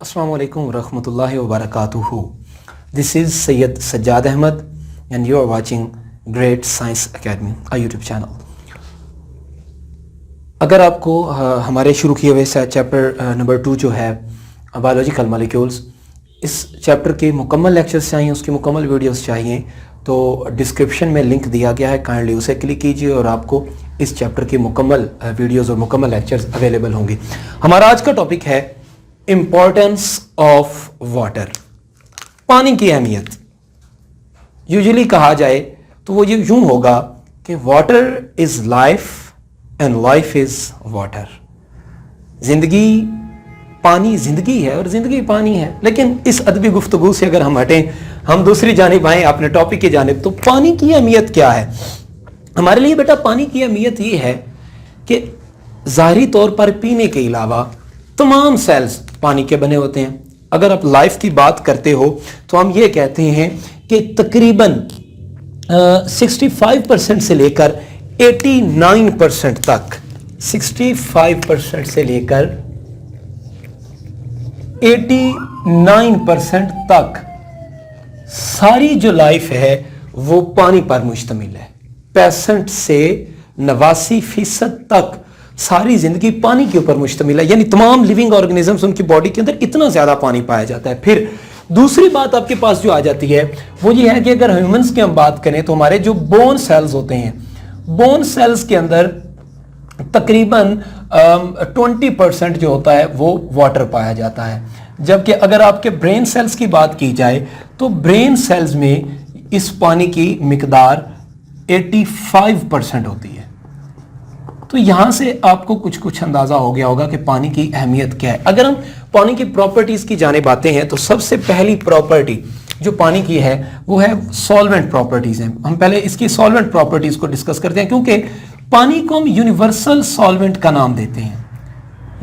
Assalamu alaikum warahmatullahi wabarakatuhu. This is Sayyid Sajjad Ahmed and you are watching Great Science Academy, a YouTube channel. अगर आपको हमारे शुरू किए हुए chapter number 2 जो है बायोलॉजिकल मॉलिक्यूल्स, इस चैप्टर के मुकम्मल लेक्चर्स चाहिए, उसकी मुकम्मल वीडियोस चाहिए तो डिस्क्रिप्शन में लिंक दिया गया है, काइंडली उसे क्लिक कीजिए और आपको इस चैप्टर की मुकम्मल वीडियोस और मुकम्मल लेक्चर्स अवेलेबल होंगे। हमारा आज का टॉपिक है इम्पोर्टेंस ऑफ वाटर, पानी की अहमियत। यूजुअली कहा जाए तो वो यूं होगा कि water is life and life is water. जिंदगी पानी, जिंदगी है और जिंदगी पानी है। लेकिन इस अदबी गुफ्तगू से अगर हम हटें, हम दूसरी जानिब आएं अपने टॉपिक की जानिब, तो पानी की अहमियत क्या है हमारे लिए? बेटा, पानी की अहमियत ये है कि ज़ाहिरी तौर पर पीने के अलावा तमाम सेल्स पानी के बने होते हैं। अगर आप लाइफ की बात करते हो तो हम ये कहते हैं कि तकरीबन 65% से लेकर 89% तक, 65% से लेकर 89% तक सारी जो लाइफ है वो पानी पर मुश्तमिल है। 65 से 89% तक सारी जिंदगी पानी के ऊपर मुश्तमिल है, यानी तमाम लिविंग ऑर्गेनिजम्स, उनकी बॉडी के अंदर इतना ज्यादा पानी पाया जाता है। फिर दूसरी बात आपके पास जो आ जाती है वो ये है कि अगर ह्यूमंस की हम बात करें तो हमारे जो बोन सेल्स होते हैं, बोन सेल्स के अंदर तकरीबन 20% जो होता है वो वाटर पाया जाता है। जबकि अगर आपके ब्रेन सेल्स की बात की जाए तो ब्रेन सेल्स में इस पानी की मिकदार 85% होती है। तो यहां से आपको कुछ अंदाजा हो गया होगा कि पानी की अहमियत क्या है। अगर हम पानी की प्रॉपर्टीज की जाने बातें हैं तो सबसे पहली प्रॉपर्टी जो पानी की है वो है सॉल्वेंट प्रॉपर्टीज हैं। हम पहले इसकी सॉल्वेंट प्रॉपर्टीज को डिस्कस करते हैं, क्योंकि पानी को हम यूनिवर्सल सॉल्वेंट का नाम देते हैं।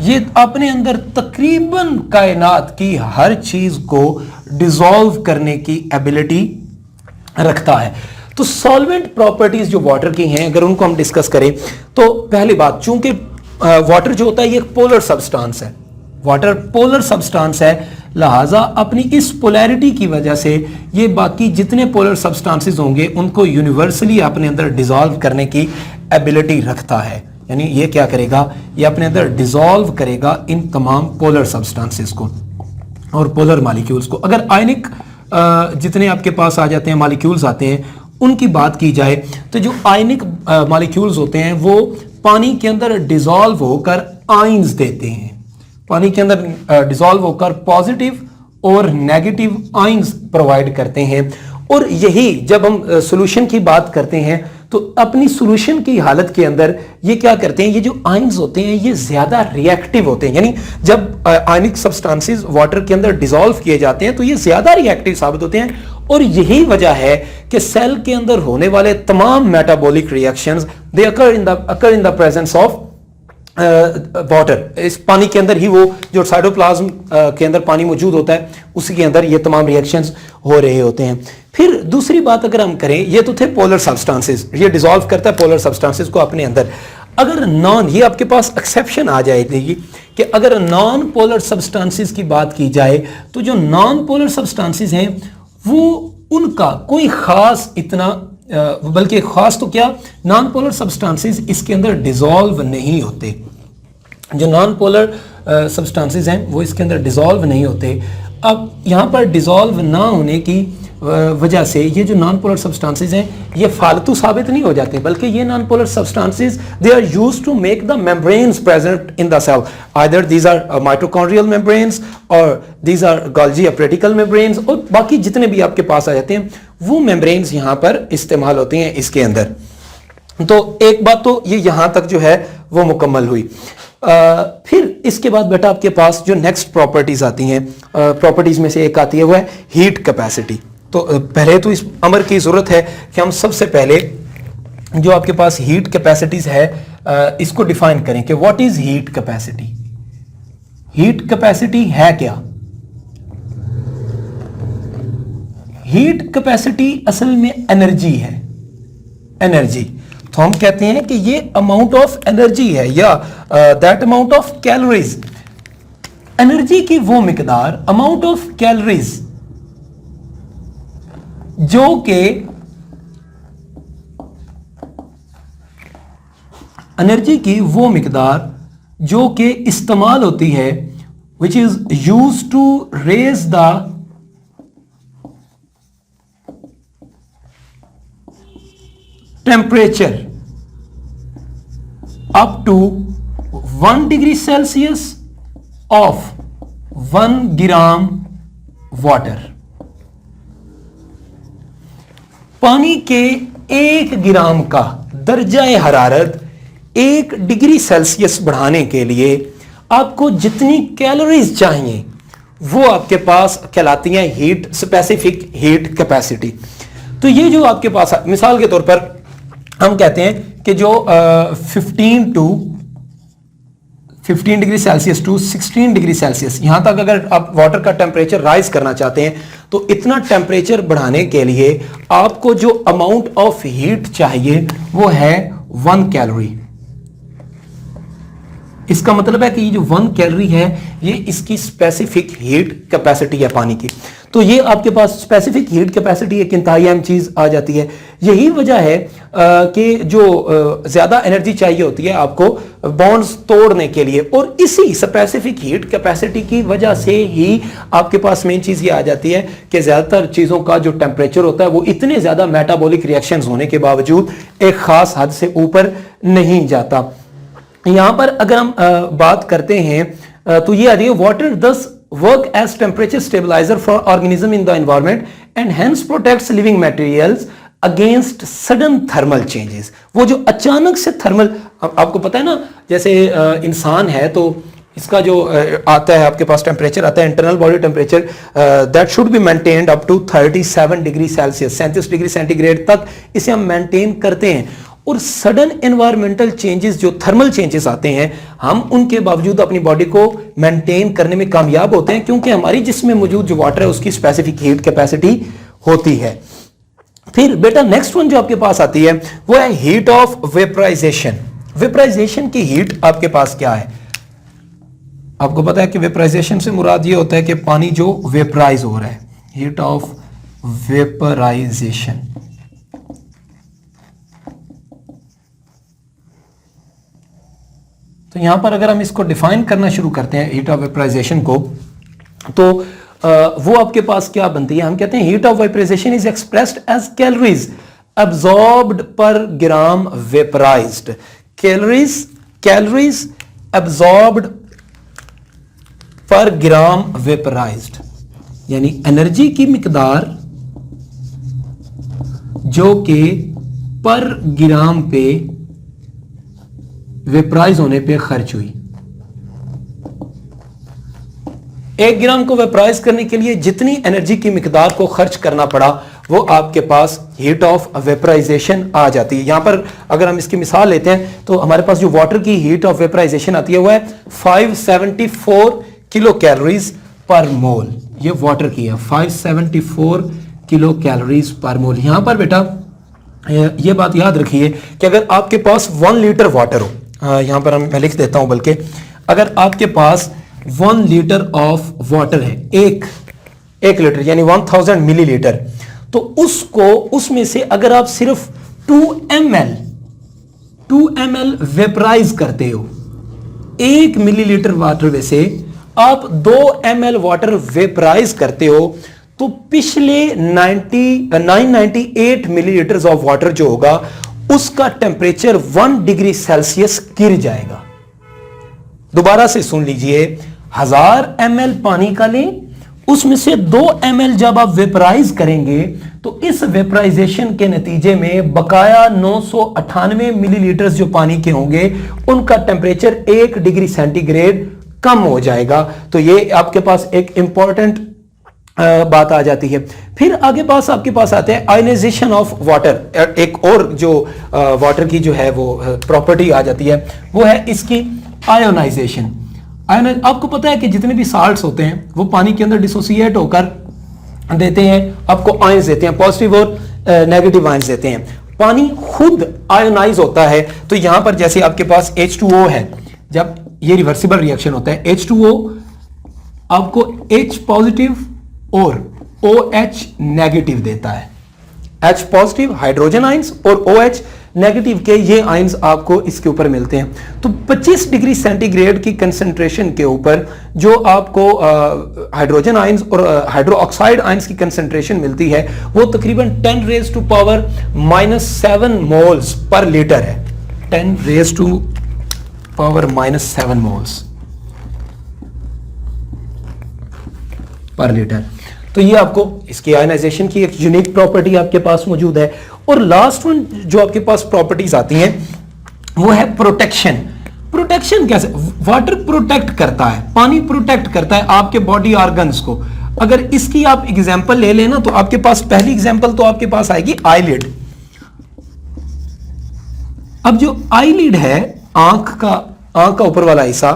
ये अपने अंदर तकरीबन कायनात की हर चीज को डिसॉल्व करने की एबिलिटी रखता है। तो सॉल्वेंट प्रॉपर्टीज जो वाटर की हैं, अगर उनको हम डिस्कस करें तो पहली बात, चूंकि वाटर जो होता है ये एक पोलर सब्सटेंस है, वाटर पोलर सब्सटेंस है, लिहाजा अपनी इस पोलैरिटी की वजह से ये बाकी जितने पोलर सब्सटेंसेस होंगे उनको यूनिवर्सली अपने अंदर डिसॉल्व करने की एबिलिटी रखता है। यानी ये क्या करेगा, ये अपने अंदर डिसॉल्व करेगा इन तमाम पोलर सब्सटेंसेस को और पोलर मॉलिक्यूल्स को। अगर आयनिक जितने आपके पास आ जाते हैं, मॉलिक्यूल्स आते हैं, उनकी बात की जाए तो जो आयनिक मॉलिक्यूल्स होते हैं वो पानी के अंदर डिसॉल्व होकर आयंस देते हैं। पानी के अंदर डिसॉल्व होकर पॉजिटिव और नेगेटिव आयंस प्रोवाइड करते हैं। और यही जब हम सॉल्यूशन की बात करते हैं तो अपनी सॉल्यूशन की हालत के अंदर ये क्या करते हैं, ये जो आयंस होते हैं ये ज्यादा रिएक्टिव होते हैं। यानी जब आयनिक सब्सटेंसेस वाटर के अंदर डिसॉल्व किए जाते हैं तो ये ज्यादा रिएक्टिव साबित होते हैं। और यही वजह है कि सेल के अंदर होने वाले तमाम metabolic reactions they occur in the presence of water. इस पानी के अंदर ही वो जो साइटोप्लाज्म के अंदर पानी मौजूद होता है उसी के अंदर ये तमाम रिएक्शंस हो रहे होते हैं। फिर दूसरी बात अगर हम करें, ये तो थे पोलर सब्सटेंसेस, ये डिसॉल्व करता है पोलर सब्सटेंसेस को अपने अंदर। अगर नॉन, ये आपके पास एक्सेप्शन आ जाएगी कि अगर नॉन पोलर सब्सटेंसेस की बात की जाए तो जो नॉन पोलर सब्सटेंसेस हैं वो उनका कोई खास इतना बल्कि खास तो क्या, नॉन पोलर सब्सटेंसेस इसके अंदर डिसॉल्व नहीं होते। जो नॉन पोलर सब्सटेंसेस हैं वो इसके अंदर डिसॉल्व नहीं होते। अब यहाँ पर डिसॉल्व ना होने की वजह से ये जो नॉन पोलर सब्सटेंसेस हैं ये फालतू साबित नहीं हो जाते, बल्कि ये non polar substances they are used to make the membranes present in the cell. Either these are mitochondrial membranes और these are Golgi apparatical membranes, और बाकी जितने भी आपके पास आ जाते हैं वो मेम्ब्रेन्स यहाँ पर इस्तेमाल होती हैं इसके अंदर। तो एक बात तो ये यहाँ तक जो है वो मुकम्मल हुई। फिर इसके बाद बेटा आपके पास जो नेक्स्ट प्रॉपर्टीज आती हैं, प्रॉपर्टीज में से एक आती है वो है हीट कैपेसिटी। तो पहले तो इस अमर की जरूरत है कि हम सबसे पहले जो आपके पास हीट कैपेसिटीज है इसको डिफाइन करें कि what is heat capacity. Heat capacity है क्या? हीट कैपेसिटी असल में एनर्जी है, एनर्जी। तो हम कहते हैं कि ये अमाउंट ऑफ एनर्जी है या that amount of calories energy की वो मिकदार, अमाउंट ऑफ कैलोरीज जो कि एनर्जी की वो मिकदार जो कि इस्तेमाल होती है, which is use to raise the temperature up to 1 degree Celsius of 1 gram water. पानी के 1 ग्राम का दर्जाए हरारत 1 डिग्री सेल्सियस बढ़ाने के लिए आपको जितनी कैलोरीज चाहिए वो आपके पास कहलाती हैं हीट, स्पेसिफिक हीट कैपेसिटी। तो ये जो आपके पास, मिसाल के तौर पर हम कहते हैं कि जो 15 degree Celsius to 16 degree Celsius, यहां तक अगर आप वाटर का टेम्परेचर राइज करना चाहते हैं तो इतना टेम्परेचर बढ़ाने के लिए आपको जो अमाउंट ऑफ हीट चाहिए वो है 1 कैलोरी। इसका मतलब है कि ये जो 1 कैलोरी है ये इसकी स्पेसिफिक हीट कैपेसिटी है पानी की। तो ये आपके पास स्पेसिफिक हीट कैपेसिटी एक इंतहाई अहम चीज आ जाती है। यही वजह है कि जो ज्यादा एनर्जी चाहिए होती है आपको बॉन्ड्स तोड़ने के लिए, और इसी स्पेसिफिक हीट कैपेसिटी की वजह से ही आपके पास मेन चीज ये आ जाती है कि ज्यादातर चीजों का जो टेम्परेचर होता है वो इतने ज्यादा मेटाबॉलिक रिएक्शंस होने के बावजूद एक खास हद से ऊपर नहीं जाता। यहां पर अगर हम बात करते हैं तो ये आ रही है, water does work as temperature stabilizer for organism in the environment and hence protects living materials against sudden thermal changes. वो जो अचानक से थर्मल, आपको पता है ना, जैसे इंसान है तो इसका जो आता है आपके पास टेम्परेचर आता है, internal body temperature that should be maintained up to 37 degree Celsius, 37 degree centigrade तक इसे हम मेंटेन करते हैं। और सडन एनवायरमेंटल चेंजेस, जो थर्मल चेंजेस आते हैं, हम उनके बावजूद अपनी बॉडी को मेंटेन करने में कामयाब होते हैं क्योंकि हमारी जिस्म में मौजूद जो वाटर है उसकी स्पेसिफिक हीट कैपेसिटी होती है। फिर बेटा नेक्स्ट वन जो आपके पास आती है वो है हीट ऑफ वेपराइजेशन। वेपराइजेशन की हीट आपके पास क्या है? आपको पता है कि वेपराइजेशन से मुराद ये होता है कि पानी जो वेपराइज हो रहा है, हीट ऑफ वेपराइजेशन। तो यहां पर अगर हम इसको डिफाइन करना शुरू करते हैं हीट ऑफ वेपराइजेशन को, तो वो आपके पास क्या बनती है? हम कहते हैं heat of vaporization is expressed as calories absorbed per gram वेपराइज्ड। Calories absorbed per gram वेपराइज्ड, यानी एनर्जी की मिकदार जो कि पर ग्राम पे वेपराइज होने पे खर्च हुई। 1 ग्राम को वेपराइज करने के लिए जितनी एनर्जी की मिकदार को खर्च करना पड़ा वो आपके पास हीट ऑफ वेपराइजेशन आ जाती है। यहां पर अगर हम इसकी मिसाल लेते हैं तो हमारे पास जो वाटर की हीट ऑफ वेपराइजेशन आती है वो है 574 किलो कैलोरीज पर मोल। ये वाटर की है 574 किलो कैलोरीज पर मोल। यहां पर बेटा ये बात याद रखिए कि अगर आपके पास 1 लीटर वाटर हो, यहां पर मैं लिख देता हूं, बल्कि अगर आपके पास 1 लीटर ऑफ वाटर है, एक लीटर यानी 1000 मिलीलीटर, तो उसमें से अगर आप सिर्फ 2 ml वेपराइज करते हो, 1 मिलीलीटर वाटर में से आप 2 ml वाटर वेपराइज करते हो, तो पिछले 998 मिलीलीटर ऑफ वाटर जो होगा उसका टेम्परेचर 1 डिग्री सेल्सियस गिर जाएगा। दोबारा से सुन लीजिए, 1000 ml पानी का लें, उसमें से 2 ml जब आप वेपराइज करेंगे तो इस वेपराइजेशन के नतीजे में बकाया 998 मिलीलीटर जो पानी के होंगे उनका टेम्परेचर 1 डिग्री सेंटीग्रेड कम हो जाएगा। तो ये आपके पास एक इंपॉर्टेंट बात आ जाती है। फिर आगे पास आपके पास आते हैं आयोनाइजेशन ऑफ वाटर। एक और जो वाटर की जो है वो प्रॉपर्टी आ जाती है वो है इसकी आयोनाइजेशन। आपको पता है कि जितने भी साल्ट्स होते हैं वो पानी के अंदर डिसोसिएट होकर देते हैं, आपको आयंस देते हैं, पॉजिटिव और नेगेटिव आयंस देते हैं। पानी खुद आयोनाइज होता है। तो यहां पर जैसे आपके पास H2O है, जब ये रिवर्सिबल रिएक्शन होता है, H2O आपको H पॉजिटिव और OH नेगेटिव देता है। H पॉजिटिव हाइड्रोजन आइंस और OH नेगेटिव के ये आइंस आपको इसके ऊपर मिलते हैं। तो 25 डिग्री सेंटीग्रेड की कंसंट्रेशन के ऊपर जो आपको हाइड्रोजन आइंस और हाइड्रो ऑक्साइड आइंस की कंसंट्रेशन मिलती है वो तकरीबन 10 raise to power -7 moles per litre है। 10 raise to power -7 moles per litre. तो ये आपको इसकी आयनाइजेशन की एक यूनिक प्रॉपर्टी आपके पास मौजूद है। और लास्ट वन जो आपके पास प्रॉपर्टीज आती हैं वो है प्रोटेक्शन। प्रोटेक्शन कैसे? वाटर प्रोटेक्ट करता है, पानी प्रोटेक्ट करता है आपके बॉडी ऑर्गन्स को। अगर इसकी आप एग्जांपल ले लेना तो आपके पास पहली एग्जांपल तो आपके पास आएगी आईलिड। अब जो आईलिड है आंख का ऊपर वाला हिस्सा,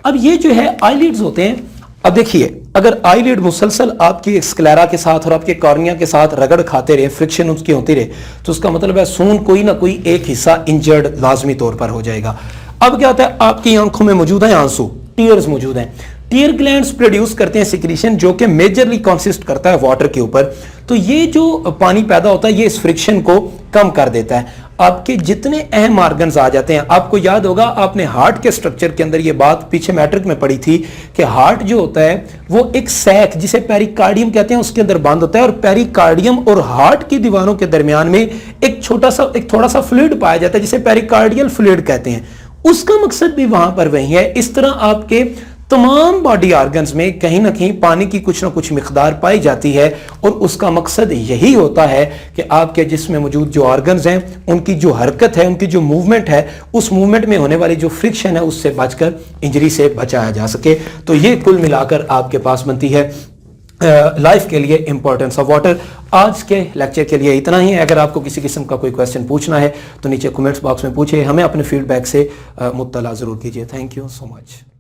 अब ये जो है आईलिड्स होते हैं। अब देखिए अगर आईलिड मुसलसल आपकी स्क्लेरा के साथ और आपके कॉर्निया के साथ रगड़ खाते रहे, फ्रिक्शन उसकी होती रहे, तो उसका मतलब है सून कोई ना कोई एक हिस्सा इंजर्ड लाजमी तौर पर हो जाएगा। अब क्या होता है, आपकी आंखों में मौजूद है आंसू, टीयर्स मौजूद हैं। टीयर ग्लैंड्स प्रोड्यूस करते हैं सिक्रीशन जो कि मेजरली कंसिस्ट करता है वाटर के ऊपर। तो ये जो पानी पैदा होता है ये इस फ्रिक्शन को कम कर देता है। आपके जितने अहम ऑर्गन्स आ जाते हैं, आपको याद होगा आपने हार्ट के स्ट्रक्चर के अंदर ये बात पीछे मैट्रिक में पढ़ी थी कि हार्ट जो होता है वो एक सैक जिसे पेरिकार्डियम कहते हैं उसके अंदर बंद होता है, और पेरिकार्डियम और हार्ट की दीवारों के दरमियान में एक थोड़ा सा फ्लूइड पाया जाता है जिसे पेरिकार्डियल फ्लूइड कहते हैं। उसका मकसद भी वहां पर वही है। इस तरह आपके तमाम बॉडी ऑर्गन्स में कहीं ना कहीं पानी की कुछ ना कुछ मिकदार पाई जाती है, और उसका मकसद यही होता है कि आपके जिस्म में मौजूद जो ऑर्गन्स हैं उनकी जो हरकत है, उनकी जो मूवमेंट है, उस मूवमेंट में होने वाली जो फ्रिक्शन है उससे बचकर इंजरी से बचाया जा सके। तो ये कुल मिलाकर आपके पास बनती है लाइफ के लिए इंपॉर्टेंस ऑफ वाटर। आज के लेक्चर के लिए इतना ही है। अगर आपको किसी किस्म का कोई क्वेश्चन पूछना है तो नीचे कमेंट्स बॉक्स में पूछिए, हमें अपने फीडबैक से मुत्तला जरूर कीजिए। Thank you so much.